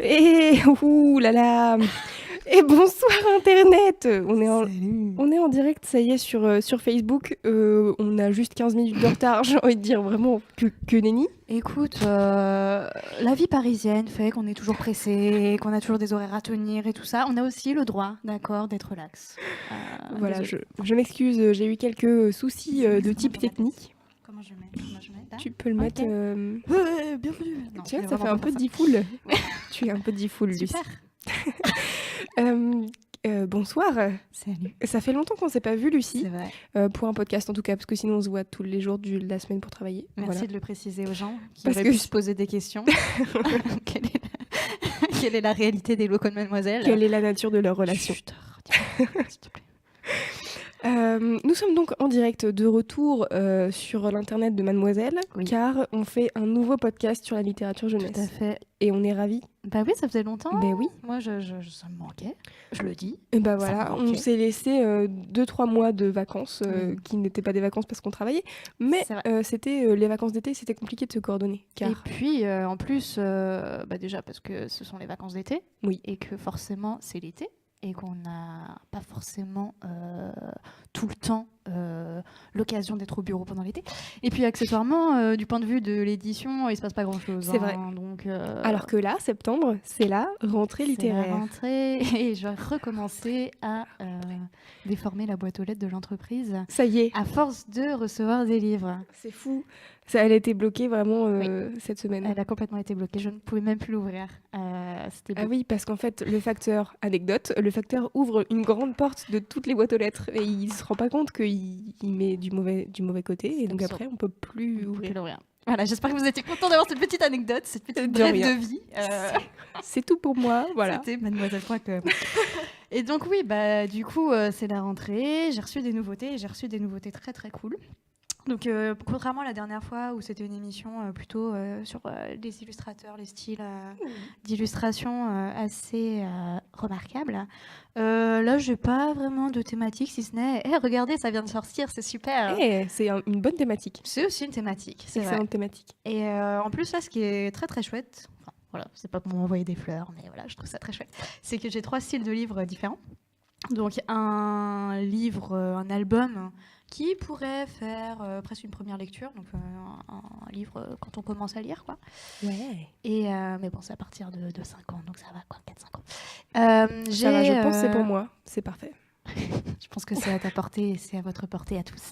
Et ouh là là. Et bonsoir Internet. On est en direct, ça y est, sur Facebook. On a juste 15 minutes de retard, j'ai envie de dire vraiment que nenni. Écoute, la vie parisienne fait qu'on est toujours pressé, qu'on a toujours des horaires à tenir et tout ça. On a aussi le droit, d'accord, d'être relax. Voilà, désolée. je m'excuse, j'ai eu quelques soucis de type technique. Comment je mets là. Tu peux le mettre... Ouais, bienvenue. Non, Tu vois, je ça vais fait un vraiment peu pas diffoul. Tu es un peu diffoul, Lucie. Super. Bonsoir. Salut. Ça fait longtemps qu'on ne s'est pas vu, Lucie. C'est vrai. Pour un podcast en tout cas, parce que sinon on se voit tous les jours de la semaine pour travailler. Merci Voilà. de le préciser aux gens qui Parce auraient que pu se poser des questions. Quelle est la réalité des locaux de Mademoiselle? Quelle est la nature de leur relation? Chut, dis-moi, s'il te plaît. Nous sommes donc en direct de retour sur l'internet de Mademoiselle, Oui. car on fait un nouveau podcast sur la littérature jeunesse. Tout à fait. Et on est ravis. Bah oui, ça faisait longtemps. Ben oui. Moi, ça me manquait. Je le dis. Et ben Ça voilà, me on manquait. s'est laissé 2-3 mois de vacances, Oui. qui n'étaient pas des vacances parce qu'on travaillait, mais C'est vrai. c'était les vacances d'été, c'était compliqué de se coordonner. Car... Et puis, en plus, déjà parce que ce sont les vacances d'été. Oui. Et que forcément, c'est l'été. Et qu'on n'a pas forcément tout le temps l'occasion d'être au bureau pendant l'été. Et puis, accessoirement, du point de vue de l'édition, il se passe pas grand-chose. C'est vrai. Donc, Alors que là, septembre, c'est la rentrée littéraire. C'est la rentrée et je vais recommencer à déformer la boîte aux lettres de l'entreprise Ça y est, à force de recevoir des livres. c'est fou. Elle a été bloquée vraiment cette semaine. Elle a complètement été bloquée, je ne pouvais même plus l'ouvrir. C'était Ah beau. oui, parce qu'en fait, le facteur ouvre une grande porte de toutes les boîtes aux lettres et il se rend pas compte qu'il met du mauvais côté et donc absurde. après on peut plus Je ne peux plus ouvrir. l'ouvrir. Voilà, j'espère que vous étiez contents d'avoir cette petite anecdote, cette petite De brève rien. de vie. C'est tout pour moi, voilà. C'était mademoiselle.com. Et donc oui, bah du coup, c'est la rentrée, j'ai reçu des nouveautés, et j'ai reçu des nouveautés très très cool. Donc, contrairement à la dernière fois où c'était une émission plutôt sur les illustrateurs, les styles d'illustration assez remarquables, là, j'ai pas vraiment de thématique, si ce n'est « regardez, ça vient de sortir, c'est super !» C'est une bonne thématique. C'est aussi une thématique, c'est vrai. Excellente thématique. Et en plus, là, ce qui est très très chouette, enfin, voilà, c'est pas pour m'envoyer des fleurs, mais voilà, je trouve ça très chouette, c'est que j'ai 3 styles de livres différents. Donc, un livre, un album qui pourrait faire presque une première lecture, donc un livre quand on commence à lire, quoi. Ouais. Et, mais bon, c'est à partir de 5 ans, donc ça va, quoi, 4-5 ans. Ça va, je pense que c'est pour moi. C'est parfait. Je pense que c'est à ta portée, c'est à votre portée à tous.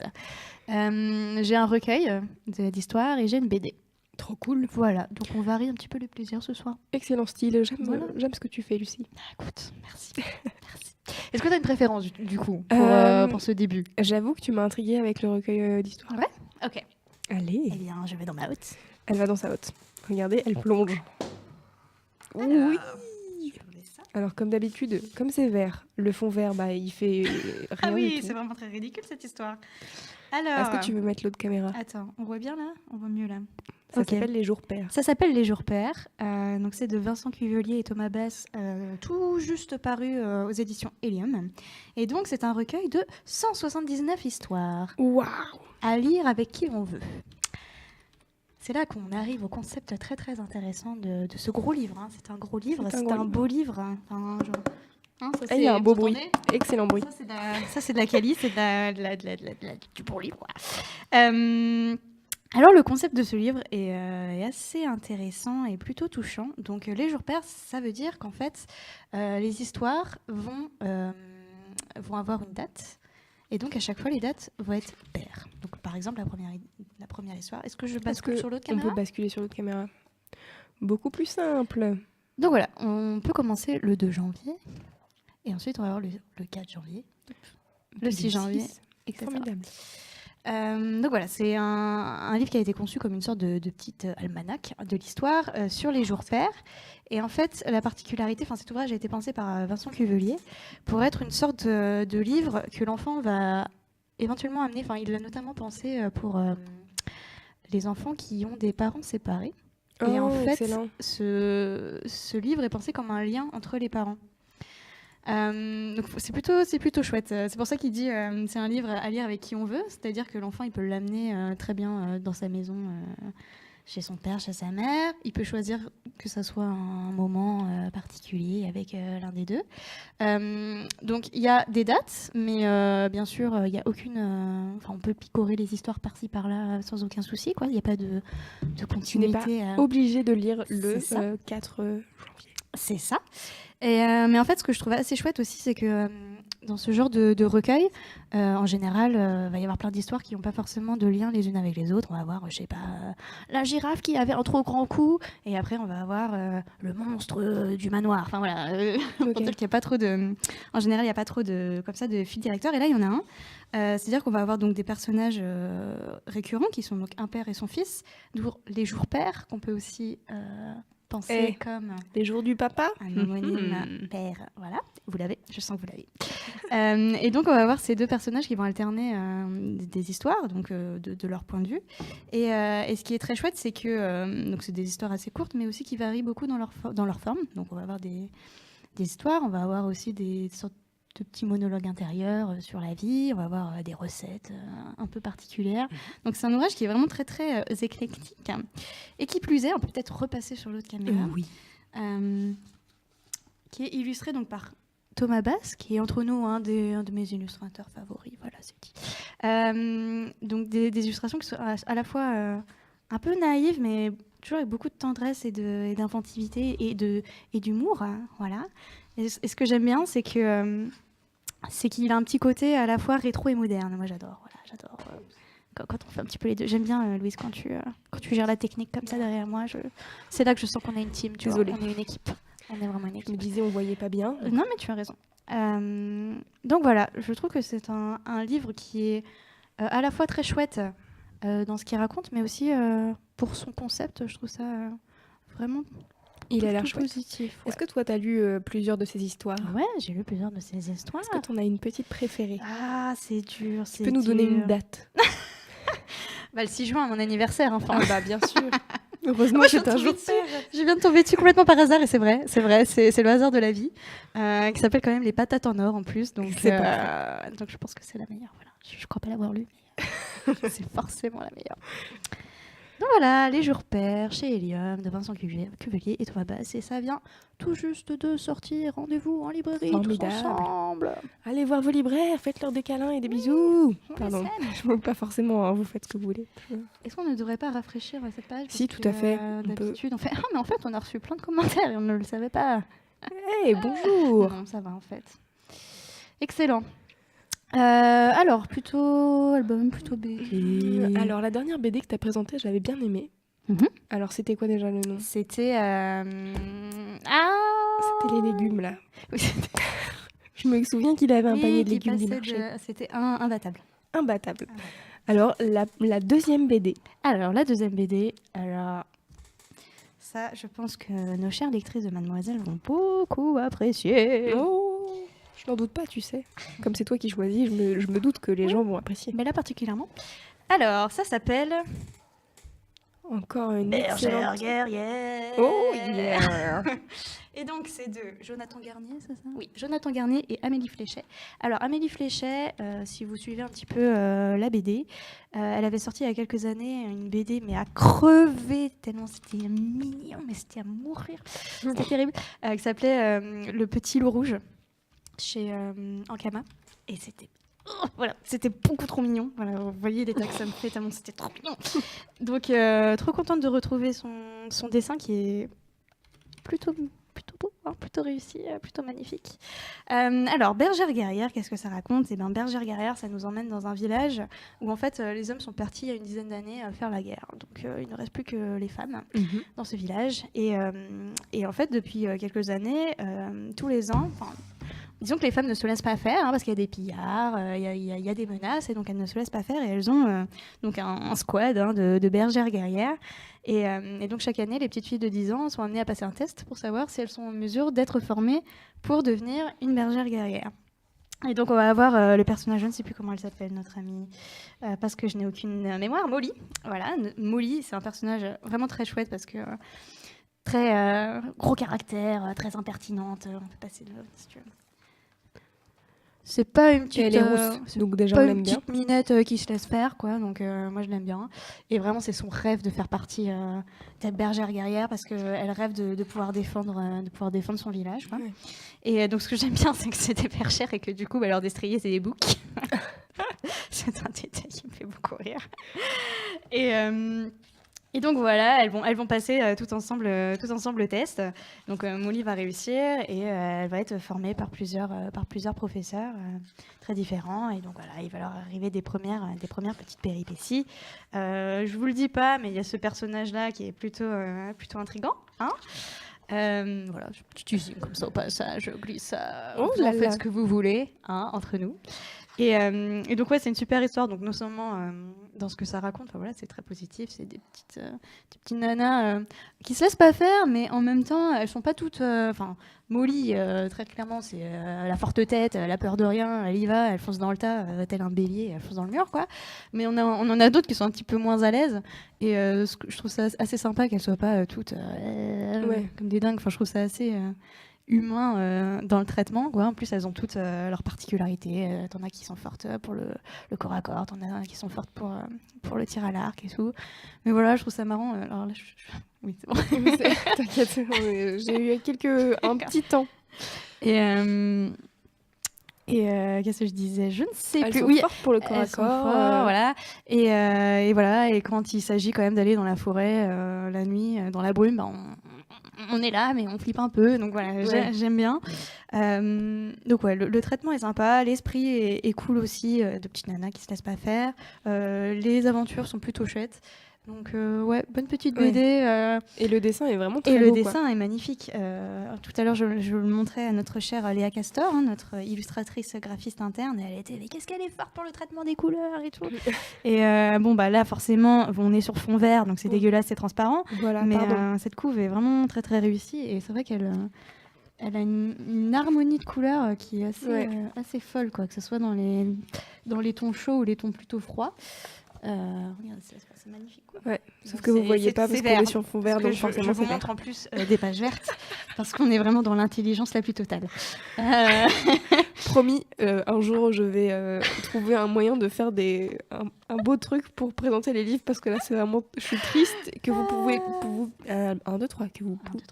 J'ai un recueil d'histoires et j'ai une BD. Trop cool. Voilà, donc on varie un petit peu les plaisirs ce soir. Excellent style. Voilà. J'aime ce que tu fais, Lucie. Écoute, merci. Merci. Est-ce que tu as une préférence du coup pour ce début? J'avoue que tu m'as intriguée avec le recueil d'histoires. Ouais. Ok. Allez. Eh bien, je vais dans ma haute. Elle va dans sa hotte. Regardez, elle plonge. Oui. Je mets ça. Alors comme d'habitude, comme c'est vert, le fond vert, bah il fait rien Ah du oui, tout. c'est vraiment très ridicule cette histoire. Alors, Est-ce que tu veux mettre l'autre caméra? Attends, on voit bien là? On voit mieux là. Ça Ok. s'appelle Les Jours Pairs. Ça s'appelle Les Jours Pairs. Donc c'est de Vincent Cuvelier et Thomas Bass, tout juste paru aux éditions Helium. Et donc c'est un recueil de 179 histoires Waouh. à lire avec qui on veut. C'est là qu'on arrive au concept très très intéressant de ce gros livre. Hein. C'est un gros livre, C'est un c'est gros un livre. beau livre. Hein, genre... hein, ça, Et il y a un beau vous bruit. entendez Excellent bruit. Ça, c'est de la quali, c'est du bon livre. Alors, le concept de ce livre est assez intéressant et plutôt touchant. Donc, les jours pairs, ça veut dire qu'en fait, les histoires vont avoir une date. Et donc, à chaque fois, les dates vont être paires. Donc, par exemple, la première histoire. Est-ce que je bascule sur l'autre On caméra? peut basculer sur l'autre caméra. Beaucoup plus simple. Donc, voilà, on peut commencer le 2 janvier. Et ensuite, on va avoir le 4 janvier, le 6 janvier, etc. Formidable. Donc voilà, c'est un livre qui a été conçu comme une sorte de petite almanach de l'histoire sur les jours pairs. Et en fait, la particularité, cet ouvrage a été pensé par Vincent Cuvelier pour être une sorte de livre que l'enfant va éventuellement amener. Enfin, il l'a notamment pensé pour les enfants qui ont des parents séparés. Et en fait, excellent. ce livre est pensé comme un lien entre les parents. Donc c'est plutôt chouette. C'est pour ça qu'il dit c'est un livre à lire avec qui on veut, c'est-à-dire que l'enfant il peut l'amener très bien dans sa maison chez son père, chez sa mère. Il peut choisir que ça soit un moment particulier avec l'un des deux. Donc il y a des dates, mais bien sûr, il y a aucune. On peut picorer les histoires par-ci par-là sans aucun souci, quoi. Il n'y a pas de continuité. Tu n'es pas obligé de lire le 4 janvier. C'est ça. Mais en fait, ce que je trouve assez chouette aussi, c'est que dans ce genre de recueil, en général, va y avoir plein d'histoires qui n'ont pas forcément de lien les unes avec les autres. On va avoir, je sais pas, la girafe qui avait un trop grand cou, et après on va avoir le monstre du manoir. Enfin voilà, pour dire qu'il y a pas trop de. En général, il n'y a pas trop de comme ça de fil directeur. Et là, il y en a un. C'est-à-dire qu'on va avoir donc des personnages récurrents qui sont donc un père et son fils, d'où les jours pairs qu'on peut aussi penser comme les jours du papa, un homonyme père. Voilà, vous l'avez, je sens que vous l'avez. Et donc on va avoir ces deux personnages qui vont alterner des histoires, donc de leur point de vue. Et ce qui est très chouette, c'est que donc c'est des histoires assez courtes, mais aussi qui varient beaucoup dans leur forme. Donc on va avoir des histoires, on va avoir aussi des sortes de petits monologues intérieurs sur la vie, on va avoir des recettes un peu particulières. Donc c'est un ouvrage qui est vraiment très très éclectique, hein. Et qui plus est, on peut peut-être repasser sur l'autre caméra, qui est illustré donc par Thomas Bass, qui est entre nous un de mes illustrateurs favoris, voilà, c'est dit. Donc des illustrations qui sont à la fois un peu naïves, mais toujours avec beaucoup de tendresse et d'inventivité et d'humour, hein, voilà. Et ce que j'aime bien, c'est que c'est qu'il a un petit côté à la fois rétro et moderne. Moi, j'adore. Voilà, j'adore quand on fait un petit peu les deux. J'aime bien, Louise, quand tu gères la technique comme ça derrière moi. C'est là que je sens qu'on a une team. Désolée. On est une équipe. On est vraiment une équipe. Je me disais, on voyait pas bien. Non, mais tu as raison. Donc voilà, je trouve que c'est un livre qui est à la fois très chouette dans ce qu'il raconte, mais aussi pour son concept, je trouve ça vraiment... Il a l'air positif. Ouais. Est-ce que toi, tu as lu plusieurs de ces histoires ? Ouais, j'ai lu plusieurs de ces histoires. Est-ce que tu en as une petite préférée ? Ah, c'est dur. Tu peux nous donner une date ? Le 6 juin, à mon anniversaire, enfin. Ah bah, bien sûr. Heureusement, c'est un jour. Je viens de tomber dessus complètement par hasard, et c'est vrai, c'est le hasard de la vie, qui s'appelle quand même Les Patates en or en plus. Donc, donc je pense que c'est la meilleure. Voilà. Je crois pas l'avoir lu, mais c'est forcément la meilleure. Donc voilà, Les Jours Pairs chez Helium de Vincent Cuvelier et Thomas Bass. Et ça vient tout juste de sortir. Rendez-vous en librairie tous ensemble. Allez voir vos libraires, faites-leur des câlins et des bisous. Pardon, je ne veux pas forcément, hein, vous faites ce que vous voulez. Est-ce qu'on ne devrait pas rafraîchir cette page ? Si, tout à fait. D'habitude, on fait mais en fait, on a reçu plein de commentaires et on ne le savait pas. Hey, bonjour. Non, ça va en fait. Excellent. Alors, plutôt album, plutôt BD. Alors, la dernière BD que tu as présentée, je l'avais bien aimée. Alors, c'était quoi déjà le nom ? C'était... C'était les légumes, là. Je me souviens qu'il avait un panier de légumes du marché. C'était imbattable. Imbattable. Alors, la deuxième BD. Alors, la deuxième BD, alors... Ça, je pense que nos chères lectrices de Mademoiselle vont beaucoup apprécier. Oh, je n'en doute pas, tu sais. Comme c'est toi qui choisis, je me doute que les gens vont apprécier. Mais là particulièrement. Alors, ça s'appelle... Encore une Bergère guerrière. Oh yeah. Et donc, c'est de Jonathan Garnier, c'est ça ? Oui, Jonathan Garnier et Amélie Fléchet. Alors, Amélie Fléchet, si vous suivez un petit peu la BD, elle avait sorti il y a quelques années une BD, mais à crever, tellement c'était mignon, mais c'était à mourir. C'était terrible. Qui s'appelait Le Petit Loup Rouge, chez Ankama. Et c'était... voilà, c'était beaucoup trop mignon. Voilà, vous voyez l'état que ça me fait, tellement c'était trop mignon. Donc, trop contente de retrouver son dessin qui est plutôt beau, hein, plutôt réussi, plutôt magnifique. Alors, Bergère guerrière, qu'est-ce que ça raconte ? Eh bien, Bergère guerrière, ça nous emmène dans un village où en fait les hommes sont partis il y a une dizaine d'années faire la guerre. Donc, il ne reste plus que les femmes dans ce village. Et en fait, depuis quelques années, tous les ans... Disons que les femmes ne se laissent pas faire, hein, parce qu'il y a des pillards, il y a des menaces, et donc elles ne se laissent pas faire, et elles ont donc un squad de bergères guerrières. Et donc chaque année, les petites filles de 10 ans sont amenées à passer un test pour savoir si elles sont en mesure d'être formées pour devenir une bergère guerrière. Et donc on va avoir le personnage, je ne sais plus comment elle s'appelle, notre amie, parce que je n'ai aucune mémoire, Molly. Voilà, Molly, c'est un personnage vraiment très chouette, parce que très gros caractère, très impertinente. On peut passer le si tu veux. C'est pas une petite, Et elle est rousse, donc déjà pas on une l'aime bien. petite minette qui se laisse faire, quoi. Donc moi je l'aime bien. Et vraiment c'est son rêve de faire partie d'être bergère guerrière parce qu'elle rêve de pouvoir défendre son village, quoi. Ouais. Et donc ce que j'aime bien c'est que c'est des bergères et que du coup leur destrier c'est des boucs. C'est un détail qui me fait beaucoup rire. Et donc voilà, elles vont passer tout ensemble le test. Donc Molly va réussir et elle va être formée par plusieurs professeurs très différents. Et donc voilà, il va leur arriver des premières petites péripéties. Je vous le dis pas, mais il y a ce personnage-là qui est plutôt intriguant. Hein, voilà, petite usine comme ça au passage, je glisse. Oh Vous en là faites là. ce que vous voulez, hein, entre nous. Et donc ouais, c'est une super histoire. Donc non seulement dans ce que ça raconte, enfin, voilà, c'est très positif. C'est des petites nanas qui se laissent pas faire, mais en même temps, elles sont pas toutes. Enfin, Molly, très clairement, c'est la forte tête, elle a peur de rien, elle y va, elle fonce dans le tas, tel un bélier, elle fonce dans le mur, quoi. Mais on en a d'autres qui sont un petit peu moins à l'aise. Et je trouve ça assez sympa qu'elles soient pas toutes comme des dingues. Enfin, je trouve ça assez humain dans le traitement, quoi. En plus elles ont toutes leurs particularités. T'en as qui sont fortes pour le corps à corps, t'en as qui sont fortes pour le tir à l'arc et tout, mais voilà, je trouve ça marrant. Alors là, oui, c'est bon. T'inquiète, j'ai eu un petit temps. Et qu'est-ce que je disais? Je ne sais Elles plus. sont Oui, fortes pour le corps à elles sont corps. fortes, voilà. Et voilà. Et quand il s'agit quand même d'aller dans la forêt la nuit, dans la brume, bah, on est là, mais on flippe un peu. Donc voilà, Ouais. j'aime bien. Donc ouais, le traitement est sympa, l'esprit est cool aussi, de petites nanas qui se laissent pas faire. Les aventures sont plutôt chouettes. Donc ouais, bonne petite BD. Et le dessin est vraiment très Et beau. le dessin est magnifique. Tout à l'heure, je le montrais à notre chère Léa Castor, hein, notre illustratrice graphiste interne, et elle était, mais qu'est-ce qu'elle est forte pour le traitement des couleurs et tout. Et bon, bah là, forcément, on est sur fond vert, donc c'est dégueulasse, c'est transparent. Voilà, Mais pardon. cette couve est vraiment très très réussie, et c'est vrai qu'elle elle a une harmonie de couleurs qui est assez folle, quoi, que ce soit dans les tons chauds ou les tons plutôt froids. Regardez, c'est magnifique, quoi. Ouais, sauf que vous voyez pas parce qu'on est sur fond vert, donc forcément je vous c'est vert. montre en plus des pages vertes parce qu'on est vraiment dans l'intelligence la plus totale. Promis, un jour je vais trouver un moyen de faire un beau truc pour présenter les livres parce que là c'est vraiment, je suis triste que vous pouvez, que vous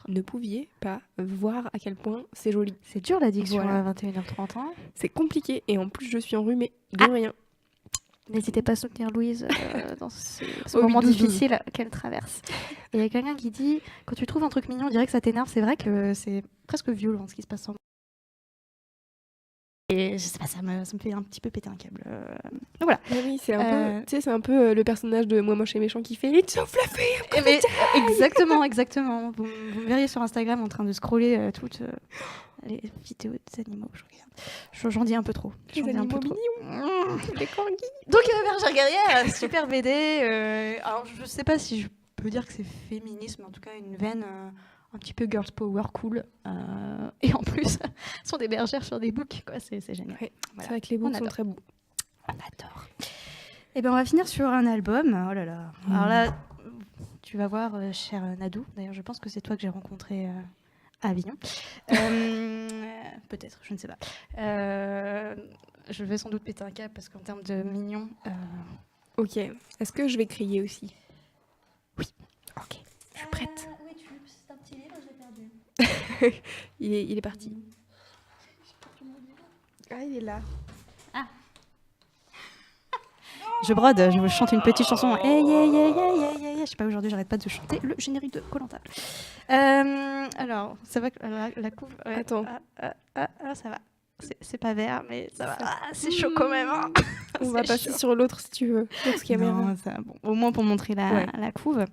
ne pouviez pas voir à quel point c'est joli. C'est dur l'addiction Voilà. à 21h30. Hein. C'est compliqué et en plus je suis enrhumée de rien. N'hésitez pas à soutenir Louise dans ce Au moment 8-12-12. difficile qu'elle traverse. Et il y a quelqu'un qui dit, quand tu trouves un truc mignon, on dirait que ça t'énerve. C'est vrai que c'est presque violent ce qui se passe en moi. Et je sais pas, ça me fait un petit peu péter un câble. Donc voilà. Ah oui, c'est un peu, tu sais, c'est un peu le personnage de Moi Moche et Méchant qui fait It's so fluffy. Mais, exactement. Vous me verriez sur Instagram en train de scroller toutes les vidéos des animaux. Je regarde. J'en dis un peu trop. Les animaux mignons. Les corgis. Donc Bergère guerrière, super BD. Alors je sais pas si je peux dire que c'est féminisme, mais en tout cas une veine un petit peu girls power cool. Et en plus, ce sont des bergères sur des books, quoi. C'est génial. Ouais, voilà. c'est vrai que les books sont très beaux. On adore. Et ben on va finir sur un album. Oh là là. Alors là, tu vas voir, cher Nadou. D'ailleurs, je pense que c'est toi que j'ai rencontré à Avignon. Peut-être, je ne sais pas. Je vais sans doute péter un câble parce qu'en termes de mignon. Ok. Est-ce que je vais crier aussi? Oui. Ok. Je suis prête. Oui, c'est un petit livre, je l'ai perdu. il est parti. Ah, il est là. Je brode, je chante une petite chanson. Hey, yeah, yeah, yeah, yeah, yeah. Je sais pas, aujourd'hui, j'arrête pas de chanter le générique de Koh-Lanta. Alors, c'est vrai que la couve. Ouais. Attends. Ça va. C'est pas vert, mais ça va. C'est chaud quand même. Hein. On va passer sur l'autre si tu veux. L'autre caméra. Non, bon, au moins pour montrer la couve.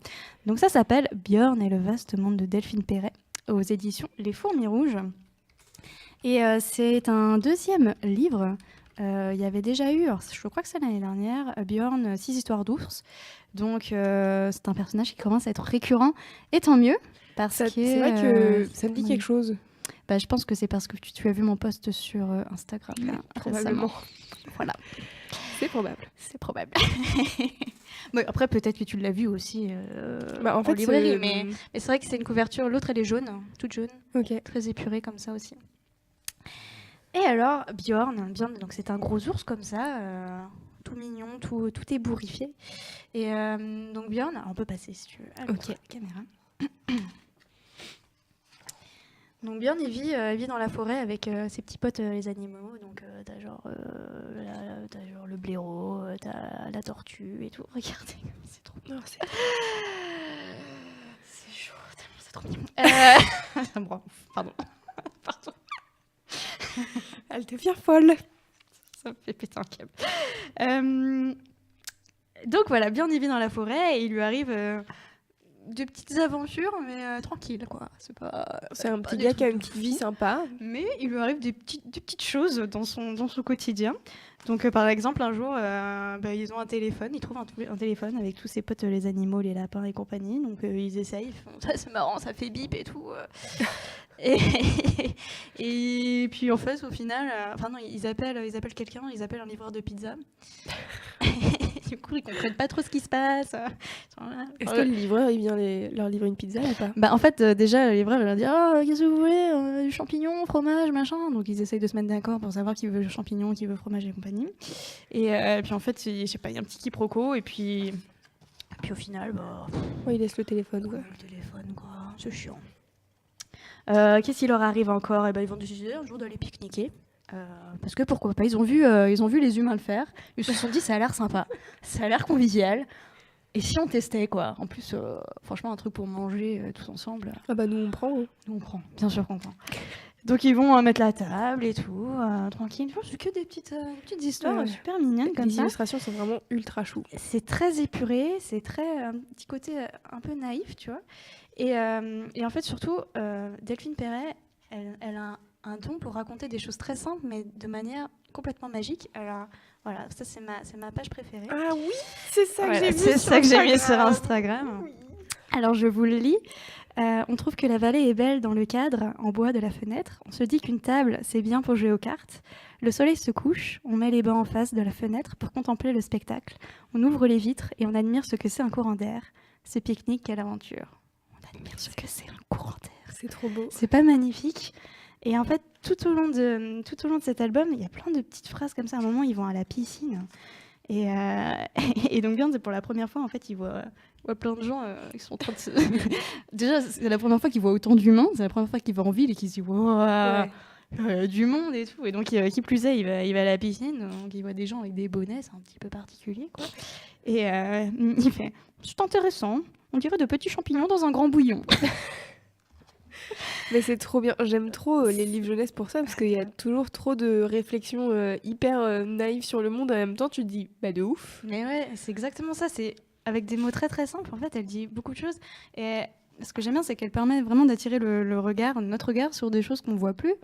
Donc, ça s'appelle Björn et le vaste monde de Delphine Perret aux éditions Les Fourmis Rouges. Et c'est un deuxième livre. Il y avait déjà eu, alors, je crois que c'est l'année dernière, Björn, 6 histoires d'ours. Donc c'est un personnage qui commence à être récurrent, et tant mieux. C'est vrai que ça me dit quelque chose. Bah, je pense que c'est parce que tu as vu mon post sur Instagram là, probablement. Voilà. C'est probable. C'est probable. Bon, après, peut-être que tu l'as vu aussi en fait, librairie, mais c'est vrai que c'est une couverture. L'autre, elle est jaune, toute jaune, ok, très épurée comme ça aussi. Et alors, Bjorn, donc c'est un gros ours comme ça, tout mignon, tout est bourrifié. Et donc Bjorn, alors on peut passer si tu veux à la caméra. Donc Bjorn, il vit dans la forêt avec ses petits potes les animaux. Donc t'as genre le blaireau, t'as la tortue et tout. Regardez, c'est trop bien. C'est chaud, tellement c'est trop mignon. Ça me rend ouf, pardon. Elle devient folle. Ça me fait péter un câble. Donc voilà, Bjorn il vit dans la forêt et il lui arrive de petites aventures, mais tranquilles quoi. C'est un petit gars qui a une petite vie sympa. Mais il lui arrive des petites choses dans son quotidien. Donc par exemple, un jour, ils ont un téléphone, ils trouvent un téléphone avec tous ses potes, les animaux, les lapins et compagnie. Donc ils essayent, ils font ça, c'est marrant, ça fait bip et tout. Et puis en fait, au final, ils appellent quelqu'un, ils appellent un livreur de pizza. Du coup, ils comprennent pas trop ce qui se passe. Est-ce que le livreur, il vient leur livrer une pizza ou pas? En fait, déjà, le livreur, il va dire « Ah, qu'est-ce que vous voulez du champignon, fromage, machin ?» Donc, ils essayent de se mettre d'accord pour savoir qui veut champignon, qui veut fromage et compagnie. Et puis, en fait, je sais pas, il y a un petit quiproquo. Et puis au final, il laisse le téléphone, quoi. Le téléphone, quoi. C'est chiant. Qu'est-ce qui leur arrive encore? Ils vont décider un jour d'aller pique-niquer. Parce que pourquoi pas, ils ont vu les humains le faire, ils se sont dit ça a l'air sympa, ça a l'air convivial, et si on testait quoi? En plus, franchement, un truc pour manger tous ensemble. Ah bah nous on prend. Nous on prend, bien sûr qu'on prend. Donc ils vont mettre la table et tout, tranquille. C'est que des petites histoires super mignonnes comme ça. Les illustrations sont vraiment ultra chou. C'est très épuré, c'est très petit côté un peu naïf, tu vois. Et en fait surtout, Delphine Perret, elle a un don pour raconter des choses très simples, mais de manière complètement magique. Alors, voilà, ça, c'est ma page préférée. Ah oui, c'est ça que j'ai mis c'est ça que j'ai mis sur Instagram. Oui. Alors, je vous le lis. On trouve que la vallée est belle dans le cadre, en bois de la fenêtre. On se dit qu'une table, c'est bien pour jouer aux cartes. Le soleil se couche, on met les bancs en face de la fenêtre pour contempler le spectacle. On ouvre les vitres et on admire ce que c'est un courant d'air. Ce pique-nique, quelle aventure. On admire ce que c'est un courant d'air. C'est trop beau. C'est pas magnifique? Et en fait, tout au long de cet album, il y a plein de petites phrases comme ça. À un moment, ils vont à la piscine. Et donc, bien, c'est pour la première fois, en fait, ils voient plein de gens qui sont en train de se... Déjà, c'est la première fois qu'ils voient autant d'humains. C'est la première fois qu'ils vont en ville et qu'ils se disent wow, du monde et tout. Et donc, qui plus est, il va à la piscine. Donc, il voit des gens avec des bonnets. C'est un petit peu particulier, quoi. Et il fait « C'est intéressant. On dirait de petits champignons dans un grand bouillon. » Mais c'est trop bien. J'aime trop les livres jeunesse pour ça, parce qu'il y a toujours trop de réflexions hyper naïves sur le monde. En même temps, tu te dis, bah de ouf. Mais ouais, c'est exactement ça. C'est avec des mots très très simples. En fait, elle dit beaucoup de choses. Et ce que j'aime bien, c'est qu'elle permet vraiment d'attirer notre regard sur des choses qu'on voit plus.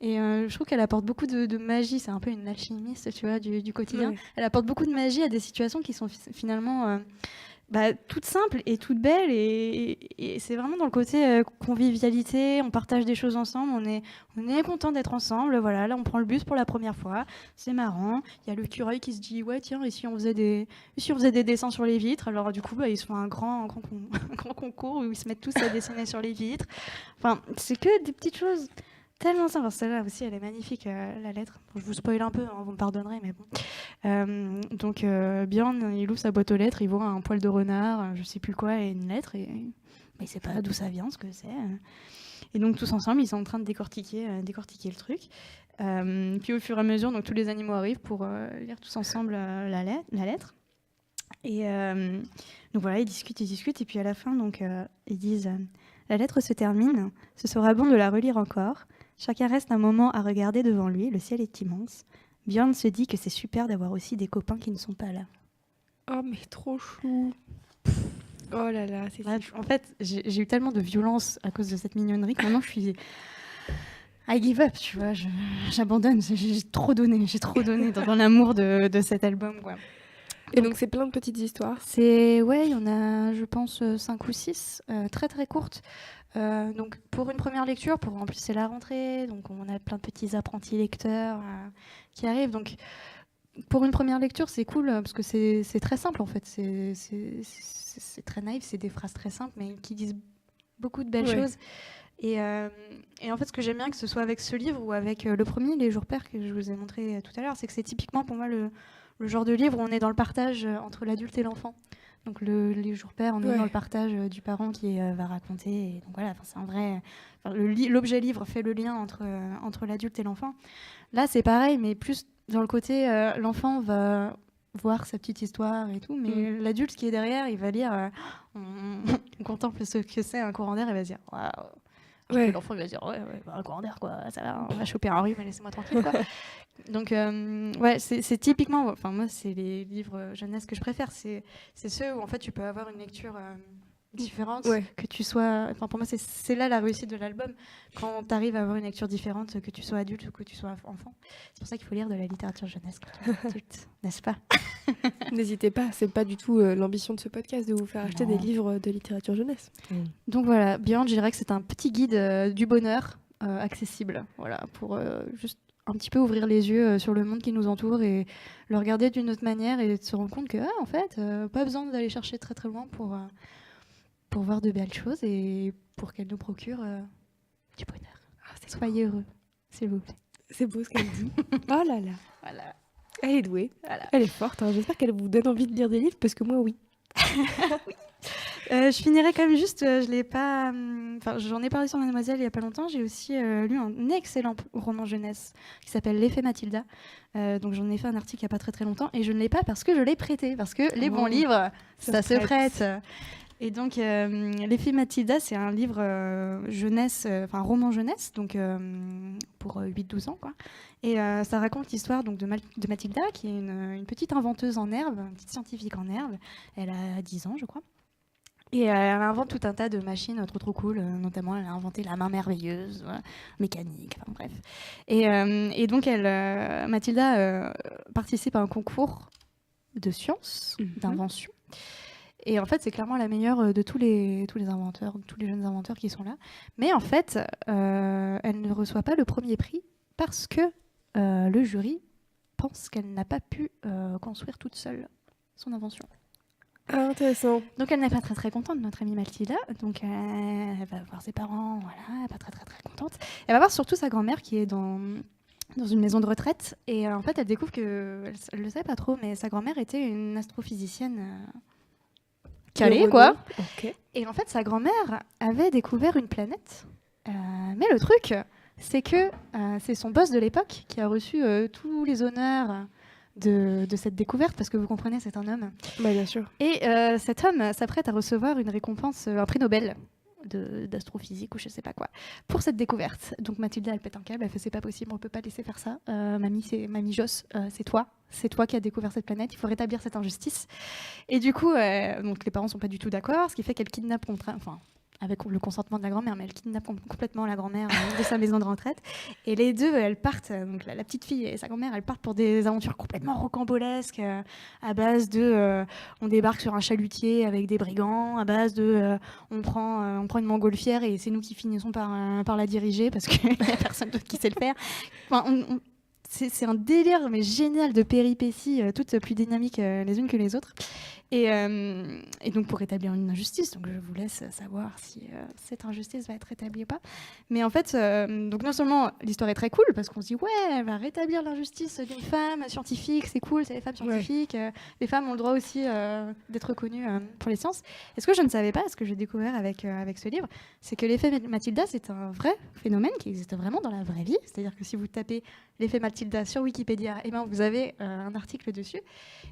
Et je trouve qu'elle apporte beaucoup de magie. C'est un peu une alchimiste, tu vois, du quotidien. Ouais. Elle apporte beaucoup de magie à des situations qui sont finalement... toutes simples et toutes belles, et c'est vraiment dans le côté convivialité, on partage des choses ensemble, on est content d'être ensemble, voilà, là on prend le bus pour la première fois, c'est marrant, il y a l'écureuil qui se dit ouais tiens, et si on faisait des dessins sur les vitres, alors du coup ils se font un grand concours où ils se mettent tous à dessiner sur les vitres, enfin c'est que des petites choses tellement simple. Celle-là aussi, elle est magnifique, la lettre. Bon, je vous spoil un peu, hein, vous me pardonnerez, mais bon. Donc, Bjorn, il ouvre sa boîte aux lettres, il voit un poil de renard, je sais plus quoi, et une lettre, et il sait pas d'où ça vient, ce que c'est. Et donc, tous ensemble, ils sont en train de décortiquer le truc. Puis, au fur et à mesure, donc, tous les animaux arrivent pour lire tous ensemble la lettre. Et donc, voilà, ils discutent, et puis à la fin, donc, ils disent la lettre se termine, ce sera bon de la relire encore. Chacun reste un moment à regarder devant lui, le ciel est immense. Bjorn se dit que c'est super d'avoir aussi des copains qui ne sont pas là. Oh mais trop chou. Oh là là, c'est chou. En fait, j'ai eu tellement de violence à cause de cette mignonnerie que maintenant je suis... I give up, tu vois, j'abandonne, j'ai trop donné dans l'amour de cet album, quoi. Et donc c'est plein de petites histoires. Il y en a, je pense, 5 ou 6, très très courtes. Donc pour une première lecture, en plus c'est la rentrée, donc on a plein de petits apprentis lecteurs qui arrivent. Donc pour une première lecture, c'est cool parce que c'est très simple en fait. C'est très naïf, c'est des phrases très simples mais qui disent beaucoup de belles choses. Et en fait, ce que j'aime bien, que ce soit avec ce livre ou avec le premier, Les Jours Pairs, que je vous ai montré tout à l'heure, c'est que c'est typiquement pour moi le genre de livre où on est dans le partage entre l'adulte et l'enfant. Donc les jours pairs, on est dans le partage du parent qui va raconter. Et donc voilà, c'est un vrai. L'objet livre fait le lien entre l'adulte et l'enfant. Là, c'est pareil, mais plus dans le côté l'enfant va voir sa petite histoire et tout, mais l'adulte qui est derrière, il va lire. On contemple ce que c'est un courant d'air et va se dire waouh. Ouais. L'enfant il va dire ouais un courant d'air quoi, ça va, on va choper un rhume, laissez-moi tranquille quoi. Donc ouais, c'est typiquement, enfin moi c'est les livres jeunesse que je préfère, c'est ceux où en fait tu peux avoir une lecture différente, que tu sois, enfin pour moi c'est là la réussite de l'album, quand tu arrives à avoir une lecture différente, que tu sois adulte ou que tu sois enfant. C'est pour ça qu'il faut lire de la littérature jeunesse quand on est adulte, n'est-ce pas? N'hésitez pas, c'est pas du tout l'ambition de ce podcast de vous faire acheter des livres de littérature jeunesse. Donc voilà, Beyond, je dirais que c'est un petit guide du bonheur accessible, voilà, pour juste un petit peu ouvrir les yeux sur le monde qui nous entoure et le regarder d'une autre manière et se rendre compte que en fait, pas besoin d'aller chercher très très loin pour voir de belles choses et pour qu'elles nous procurent du bonheur. Soyez heureux, s'il vous plaît. C'est beau ce qu'elle dit. Oh là là. Voilà. Elle est douée. Voilà. Elle est forte. Hein. J'espère qu'elle vous donne envie de lire des livres parce que moi, oui. Oui. Je finirai quand même juste, je l'ai pas. J'en ai parlé sur Mademoiselle il y a pas longtemps. J'ai aussi lu un excellent roman jeunesse qui s'appelle L'effet Mathilda. Donc j'en ai fait un article il y a pas très très longtemps et je ne l'ai pas parce que je l'ai prêté, parce que les bons livres, ça se prête. Et donc L'effet Mathilda, c'est un livre jeunesse, un roman jeunesse, donc pour 8-12 ans quoi. Et ça raconte l'histoire donc de Mathilda, qui est une petite inventeuse en herbe, une petite scientifique en herbe. Elle a 10 ans, je crois. Et elle invente tout un tas de machines trop cool, notamment elle a inventé la main merveilleuse, mécanique, enfin bref. Et donc Mathilda participe à un concours de sciences, d'invention. Et en fait, c'est clairement la meilleure de tous les inventeurs, tous les jeunes inventeurs qui sont là. Mais en fait, elle ne reçoit pas le premier prix parce que le jury pense qu'elle n'a pas pu construire toute seule son invention. Ah, intéressant. Donc elle n'est pas très très contente, notre amie Mathilda. Donc elle va voir ses parents, voilà, elle n'est pas très très très contente. Elle va voir surtout sa grand-mère qui est dans une maison de retraite. Et en fait, elle découvre que, elle le savait pas trop, mais sa grand-mère était une astrophysicienne calée, quoi. Okay. Et en fait, sa grand-mère avait découvert une planète. Mais le truc, c'est que c'est son boss de l'époque qui a reçu tous les honneurs de cette découverte, parce que vous comprenez, c'est un homme. Bah, bien sûr. Et cet homme s'apprête à recevoir une récompense, un prix Nobel d'astrophysique ou je sais pas quoi, pour cette découverte. Donc Mathilda, elle pète un câble, elle fait c'est pas possible, on peut pas laisser faire ça. Mamie Joss, c'est toi qui as découvert cette planète, il faut rétablir cette injustice. Et du coup, donc les parents sont pas du tout d'accord, ce qui fait qu'elle kidnappe avec le consentement de la grand-mère, mais elle kidnappe complètement la grand-mère de sa maison de retraite. Et les deux, elles partent, donc la petite fille et sa grand-mère, elles partent pour des aventures complètement rocambolesques, à base de on débarque sur un chalutier avec des brigands, à base de on prend une montgolfière et c'est nous qui finissons par la diriger parce qu'il n'y a personne d'autre qui sait le faire. Enfin, c'est un délire mais génial de péripéties, toutes plus dynamiques les unes que les autres. Et donc pour rétablir une injustice, donc je vous laisse savoir si cette injustice va être rétablie ou pas. Mais en fait, donc non seulement l'histoire est très cool parce qu'on se dit ouais, elle va rétablir l'injustice d'une femme scientifique, c'est cool, c'est les femmes scientifiques, les femmes ont le droit aussi d'être reconnues pour les sciences. Et ce que je ne savais pas, ce que j'ai découvert avec ce livre, c'est que l'effet Mathilda, c'est un vrai phénomène qui existe vraiment dans la vraie vie. C'est-à-dire que si vous tapez l'effet Mathilda sur Wikipédia, eh ben, vous avez un article dessus.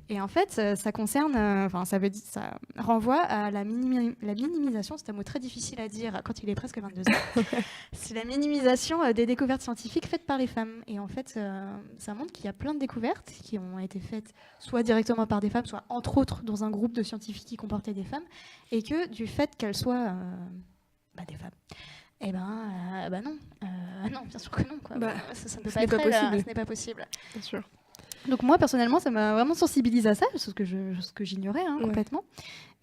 Et en fait, ça concerne, ça renvoie à la minimisation, c'est un mot très difficile à dire quand il est presque 22 heures. C'est la minimisation des découvertes scientifiques faites par les femmes. Et en fait, ça montre qu'il y a plein de découvertes qui ont été faites soit directement par des femmes, soit entre autres dans un groupe de scientifiques qui comportait des femmes, et que du fait qu'elles soient des femmes, eh ben, non, non, bien sûr que non, quoi. Bah, ça ne peut pas être possible. Ce n'est pas possible. Bien sûr. Donc moi, personnellement, ça m'a vraiment sensibilisée à ça, ce que j'ignorais complètement.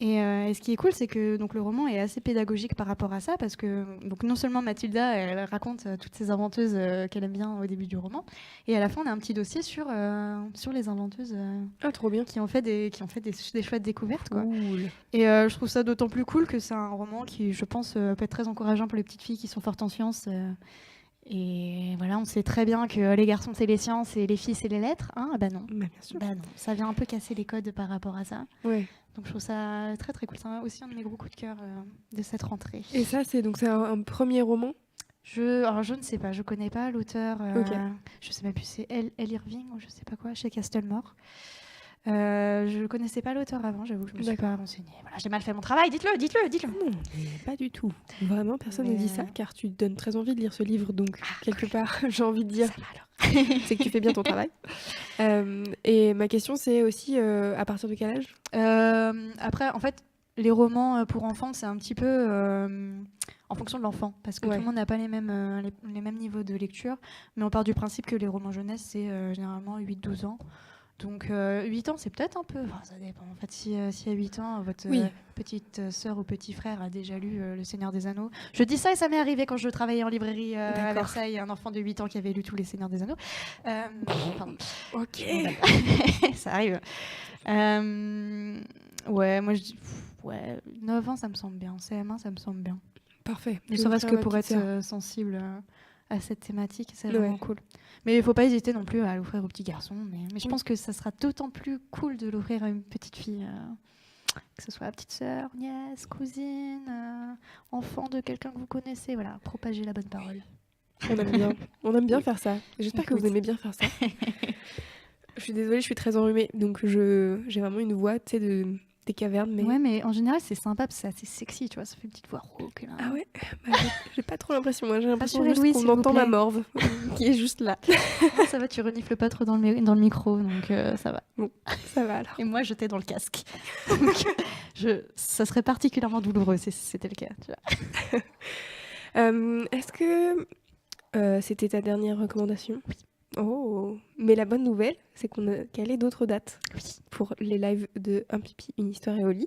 Et ce qui est cool, c'est que donc, le roman est assez pédagogique par rapport à ça, parce que donc, non seulement Mathilda, elle raconte toutes ces inventeuses qu'elle aime bien au début du roman, et à la fin, on a un petit dossier sur les inventeuses trop bien. qui ont fait des chouettes découvertes. Quoi. Cool. Et je trouve ça d'autant plus cool que c'est un roman qui, je pense, peut être très encourageant pour les petites filles qui sont fortes en sciences. Et voilà, on sait très bien que les garçons, c'est les sciences et les filles, c'est les lettres. Hein, bah non. Bien sûr. Bah non. Ça vient un peu casser les codes par rapport à ça. Ouais. Donc je trouve ça très très cool. C'est aussi un de mes gros coups de cœur de cette rentrée. Et ça, c'est un premier roman? Alors je ne sais pas, je connais pas l'auteur. Ok. Je sais même plus, c'est Elle Irving ou je sais pas quoi, chez Castlemore. Je connaissais pas l'auteur avant, j'avoue que je me suis pas renseignée. Voilà, j'ai mal fait mon travail, dites-le. Non, mais pas du tout. Vraiment, personne ne dit ça, car tu donnes très envie de lire ce livre, donc quelque part, j'ai envie de dire, ça va alors. c'est que tu fais bien ton travail. Et ma question, c'est aussi, à partir de quel âge? Après, en fait, les romans pour enfants, c'est un petit peu en fonction de l'enfant, parce que tout le monde n'a pas les mêmes niveaux de lecture, mais on part du principe que les romans jeunesse, c'est généralement 8-12 ans. Donc 8 ans, c'est peut-être un peu... Enfin, ça dépend. En fait, si à 8 ans, votre petite sœur ou petit frère a déjà lu Le Seigneur des Anneaux... Je dis ça et ça m'est arrivé quand je travaillais en librairie à Versailles, un enfant de 8 ans qui avait lu tous Les Seigneurs des Anneaux. Pardon. Ok. Ça arrive. Ouais, moi je dis... 9 ans, ça me semble bien. CM1, ça me semble bien. Parfait. Ne serait-ce que pour être sensible... à cette thématique, c'est vraiment cool. Mais il faut pas hésiter non plus à l'offrir aux petits garçons. Mais je pense que ça sera d'autant plus cool de l'offrir à une petite fille, que ce soit la petite sœur, nièce, cousine, enfant de quelqu'un que vous connaissez. Voilà, propager la bonne parole. On aime bien faire ça. J'espère que vous aimez bien faire ça. Je suis désolée, je suis très enrhumée, donc j'ai vraiment une voix, tu sais, des cavernes. Mais... Ouais, mais en général, c'est sympa parce que c'est assez sexy, tu vois. Ça fait une petite voix rauque. Là. Ah ouais, j'ai pas trop l'impression. Moi, j'ai l'impression juste Louis, qu'on entend ma morve qui est juste là. Non, ça va, tu renifles pas trop dans le micro, donc ça va. Bon, ça va alors. Et moi, j'étais dans le casque. Donc, ça serait particulièrement douloureux si c'était le cas, tu vois. Est-ce que c'était ta dernière recommandation? Oui. Oh, mais la bonne nouvelle, c'est qu'on a calé d'autres dates pour les lives de Un pipi, une histoire et au lit.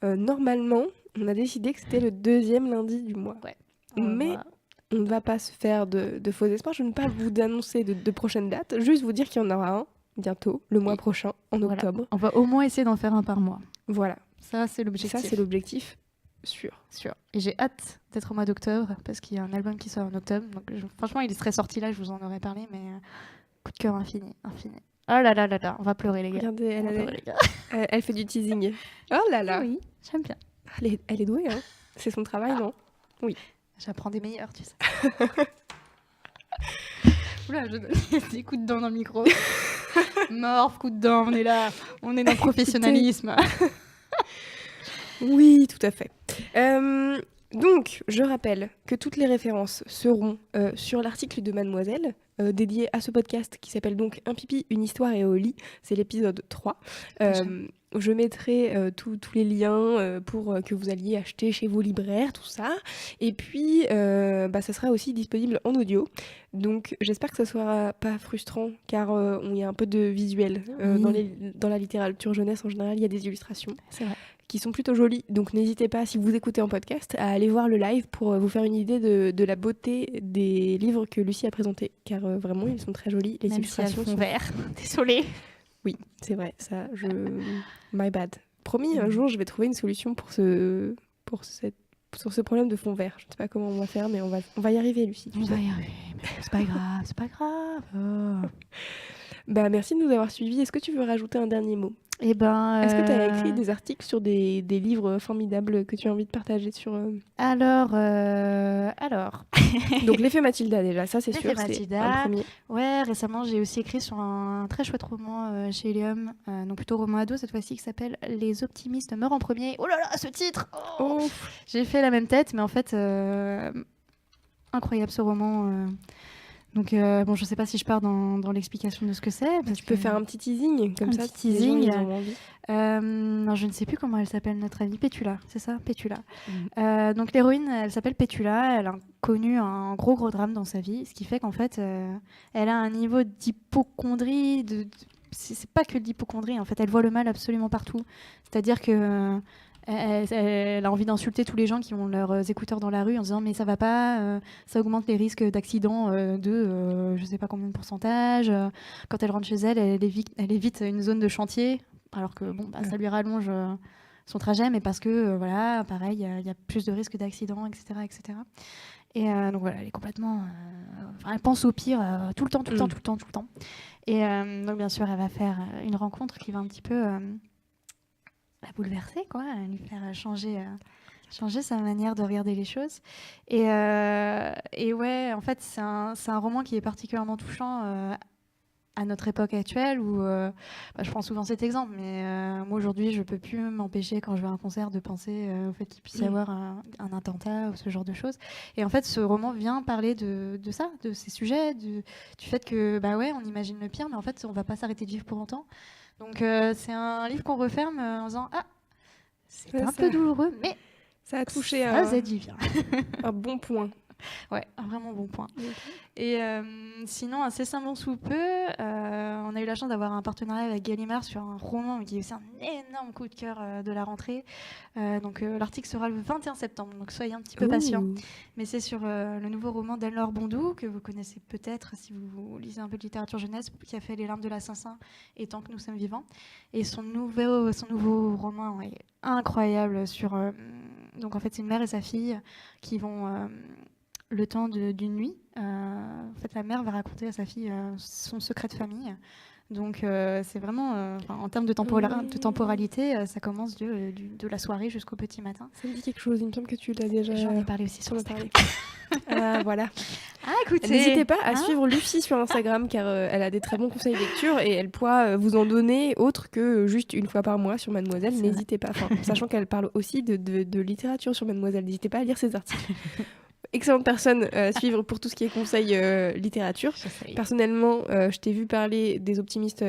Normalement, on a décidé que c'était le 2e lundi du mois. Ouais. Mais on ne va pas se faire de faux espoirs. Je ne vais pas vous annoncer de prochaines dates, juste vous dire qu'il y en aura un bientôt, le mois prochain, en octobre. On va au moins essayer d'en faire un par mois. Voilà. Ça, c'est l'objectif. Ça, c'est l'objectif. Sûr. Et j'ai hâte d'être au mois d'octobre parce qu'il y a un album qui sort en octobre. Donc franchement, il serait sorti là, je vous en aurais parlé, mais coup de cœur infini. Oh là là là là, on va pleurer les gars. Regardez, elle fait du teasing. Oh là là. Oui, j'aime bien. Elle est douée, hein. C'est son travail, non? Oui. J'apprends des meilleurs, tu sais. Oula, je donne des coups de dents dans le micro. Morph, coup de dents, on est là. On est dans le professionnalisme. Oui, tout à fait. Donc, je rappelle que toutes les références seront sur l'article de Mademoiselle, dédié à ce podcast qui s'appelle donc Un pipi, une histoire et au lit. C'est l'épisode 3. Je mettrai tous les liens pour que vous alliez acheter chez vos libraires, tout ça. Et puis, ça sera aussi disponible en audio. Donc, j'espère que ça ne sera pas frustrant, car il y a un peu de visuel. Dans la littérature jeunesse, en général, il y a des illustrations. C'est vrai. Qui sont plutôt jolies. Donc n'hésitez pas, si vous écoutez en podcast, à aller voir le live pour vous faire une idée de la beauté des livres que Lucie a présentés. Car vraiment, ils sont très jolis. Les illustrations sont verts. Désolée. Oui, c'est vrai. Ça, My bad. Promis, un jour, je vais trouver une solution pour ce problème de fond vert. Je ne sais pas comment on va faire, mais on va y arriver, Lucie. On va y arriver. Mais c'est pas grave. Merci de nous avoir suivis. Est-ce que tu veux rajouter un dernier mot? Est-ce que tu as écrit des articles sur des livres formidables que tu as envie de partager sur... Alors... Donc l'effet Mathilda déjà, ça c'est sûr, c'est un premier. Ouais, récemment j'ai aussi écrit sur un très chouette roman chez Helium, donc plutôt roman ado cette fois-ci, qui s'appelle Les optimistes meurent en premier. Oh là là, ce titre J'ai fait la même tête, mais en fait, incroyable ce roman. Donc, bon, je sais pas si je pars dans l'explication de ce que c'est. Tu peux faire un petit teasing, comme ça, petit teasing. Les gens, ils ont envie. Non, je ne sais plus comment elle s'appelle, notre amie. Pétula, c'est ça, Pétula. Donc, l'héroïne, elle s'appelle Pétula. Elle a connu un gros drame dans sa vie, ce qui fait qu'en fait, elle a un niveau d'hypocondrie. C'est pas que de l'hypocondrie, en fait. Elle voit le mal absolument partout. C'est-à-dire que... Elle a envie d'insulter tous les gens qui ont leurs écouteurs dans la rue en disant mais ça va pas, ça augmente les risques d'accident de je sais pas combien de pourcentage. Quand elle rentre chez elle, elle évite une zone de chantier alors que bon, ça lui rallonge son trajet, mais parce que voilà, pareil, il y a plus de risques d'accident, etc., etc. Et donc voilà, elle est complètement, elle pense au pire tout le temps. Et donc bien sûr, elle va faire une rencontre qui va un petit peu la bouleverser, quoi, lui faire changer sa manière de regarder les choses. Et ouais, en fait, c'est un roman qui est particulièrement touchant à notre époque actuelle où je prends souvent cet exemple, mais moi aujourd'hui, je peux plus m'empêcher quand je vais à un concert de penser au fait qu'il puisse y avoir un attentat ou ce genre de choses. Et en fait, ce roman vient parler de ça, de ces sujets, du fait que bah ouais, on imagine le pire, mais en fait, on va pas s'arrêter de vivre pour longtemps. Donc c'est un livre qu'on referme en disant c'est un peu douloureux, mais ça a touché ça faisait du bien. Un bon point. Ouais, un vraiment bon point. Et sinon, incessamment sous peu, on a eu la chance d'avoir un partenariat avec Gallimard sur un roman qui est aussi un énorme coup de cœur de la rentrée. Donc l'article sera le 21 septembre, donc soyez un petit peu patients. Mais c'est sur le nouveau roman d'Anne-Laure Bondou, que vous connaissez peut-être si vous lisez un peu de littérature jeunesse, qui a fait Les larmes de l'assassin et Tant que nous sommes vivants. Et son nouveau roman est incroyable sur... donc en fait, c'est une mère et sa fille qui vont... le temps d'une nuit, en fait, la mère va raconter à sa fille son secret de famille. Donc, c'est vraiment, en termes de temporalité, ça commence de la soirée jusqu'au petit matin. Ça me dit quelque chose, il me semble que tu l'as déjà... J'en ai parlé aussi sur Instagram. Voilà. Ah, écoutez, n'hésitez pas à suivre Lucie sur Instagram, car elle a des très bons conseils de lecture et elle pourra vous en donner autre que juste une fois par mois sur Mademoiselle. N'hésitez pas, sachant qu'elle parle aussi de littérature sur Mademoiselle. N'hésitez pas à lire ses articles. Excellente personne à suivre pour tout ce qui est conseil littérature. Personnellement, je t'ai vu parler des optimistes,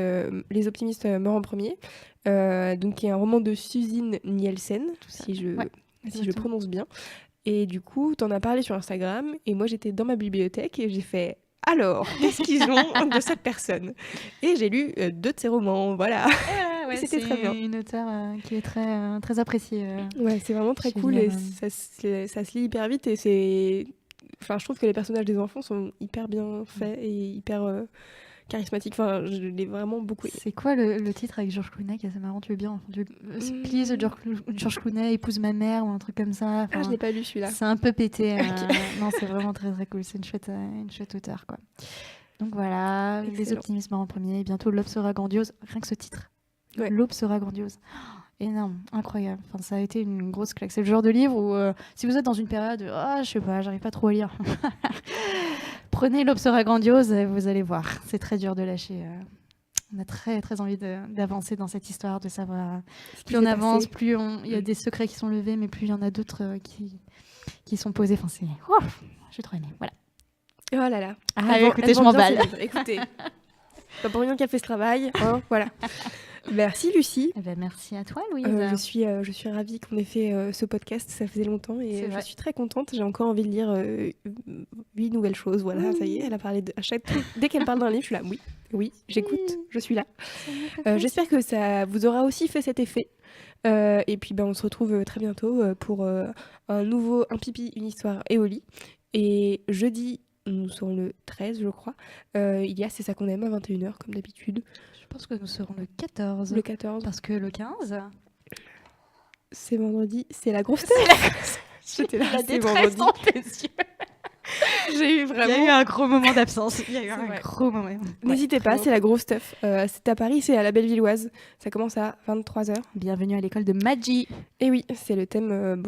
Les optimistes meurent en premier, donc qui est un roman de Suzine Nielsen, si je prononce bien. Et du coup, t'en as parlé sur Instagram, et moi j'étais dans ma bibliothèque et j'ai fait alors, qu'est-ce qu'ils ont de cette personne? Et j'ai lu 2 de ses romans, voilà. C'était très bien. C'est une auteure qui est très appréciée. Ouais, c'est vraiment très cool et ça se lit hyper vite et c'est... Enfin, je trouve que les personnages des enfants sont hyper bien faits et hyper charismatiques. Enfin, je l'ai vraiment beaucoup aimé. C'est quoi le titre avec George Clooney qui est assez marrant? Tu veux bien Please, George Clooney épouse ma mère ou un truc comme ça. Je l'ai pas lu celui-là. C'est un peu pété. Non, c'est vraiment très très cool. C'est une chouette auteure, quoi. Donc voilà, excellent. Les optimismes en premier. Bientôt, l'aube sera grandiose. Rien que ce titre. Ouais. L'aube sera grandiose. Énorme, incroyable. Enfin, ça a été une grosse claque. C'est le genre de livre où, si vous êtes dans une période, je sais pas, j'arrive pas trop à lire. Prenez L'aube sera grandiose et vous allez voir. C'est très dur de lâcher. On a très très envie d'avancer dans cette histoire, de savoir. Plus on avance, plus il y a des secrets qui sont levés, mais plus il y en a d'autres qui sont posés. Enfin, c'est. J'ai trop aimé. Voilà. Oh là là. Écoutez, je m'emballe. Écoutez. Pas pour rien qu'elle fait ce travail. Voilà. Merci Lucie. Merci à toi Louise. Je suis ravie qu'on ait fait ce podcast, ça faisait longtemps et je suis très contente. J'ai encore envie de lire 8 nouvelles choses. Voilà, ça y est, elle a parlé à chaque truc. Dès qu'elle parle d'un livre, je suis là. Oui, j'écoute, je suis là. J'espère que ça vous aura aussi fait cet effet. Et puis on se retrouve très bientôt pour un pipi, une histoire et au lit. Et jeudi, nous serons le 13, je crois. Il y a C'est ça qu'on aime à 21h, comme d'habitude. Je pense que nous serons le 14. Le 14. Parce que le 15... C'est vendredi, c'est la grosse tête. J'étais là, c'est vendredi. Dans tes yeux. J'ai eu vraiment... Il y a eu un gros moment d'absence. Il y a eu un gros moment. N'hésitez pas, c'est la grosse stuff. C'est à Paris, c'est à la Bellevilloise. Ça commence à 23h. Bienvenue à l'école de Magie. Et oui, c'est le thème...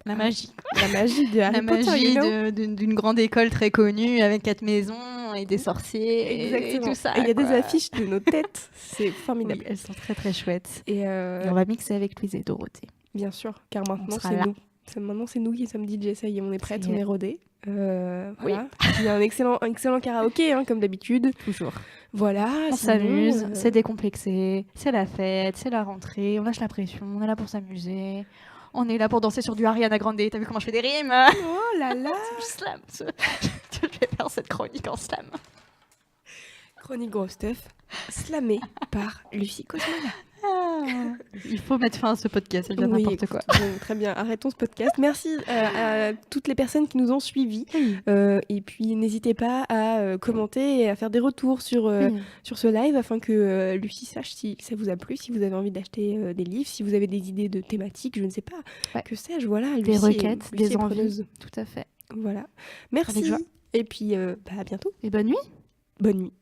La magie. La magie de Harry Potter, magie d'une grande école très connue avec 4 maisons et des sorciers et tout ça. Et il y a des affiches de nos têtes. C'est formidable. Oui, elles sont très très chouettes. Et on va mixer avec Louise et Dorothée. Bien sûr, car maintenant c'est nous. Maintenant, c'est nous qui sommes DJ. Ça y est, on est prêtes, on est est rodées. Voilà. Il y a un excellent karaoké, hein, comme d'habitude. Toujours. Voilà. On sinon, s'amuse, c'est décomplexé, c'est la fête, c'est la rentrée, on lâche la pression, on est là pour s'amuser. On est là pour danser sur du Ariana Grande. T'as vu comment je fais des rimes? Oh là là. Slam. Je vais faire cette chronique en slam. Chronique Gros Stuff, slamée par Lucie Cosmala. Il faut mettre fin à ce podcast, c'est bien Oui, n'importe quoi. Bon, très bien, arrêtons ce podcast. Merci à toutes les personnes qui nous ont suivis. Et puis, n'hésitez pas à commenter et à faire des retours sur ce live afin que Lucie sache si ça vous a plu, si vous avez envie d'acheter des livres, si vous avez des idées de thématiques, je ne sais pas. Ouais. Que sais-je, voilà. Des Lucie requêtes, Lucie des est envies. preneuse. Tout à fait. Voilà. Avec Merci. joie. Et puis, à bientôt. Et bonne nuit. Bonne nuit.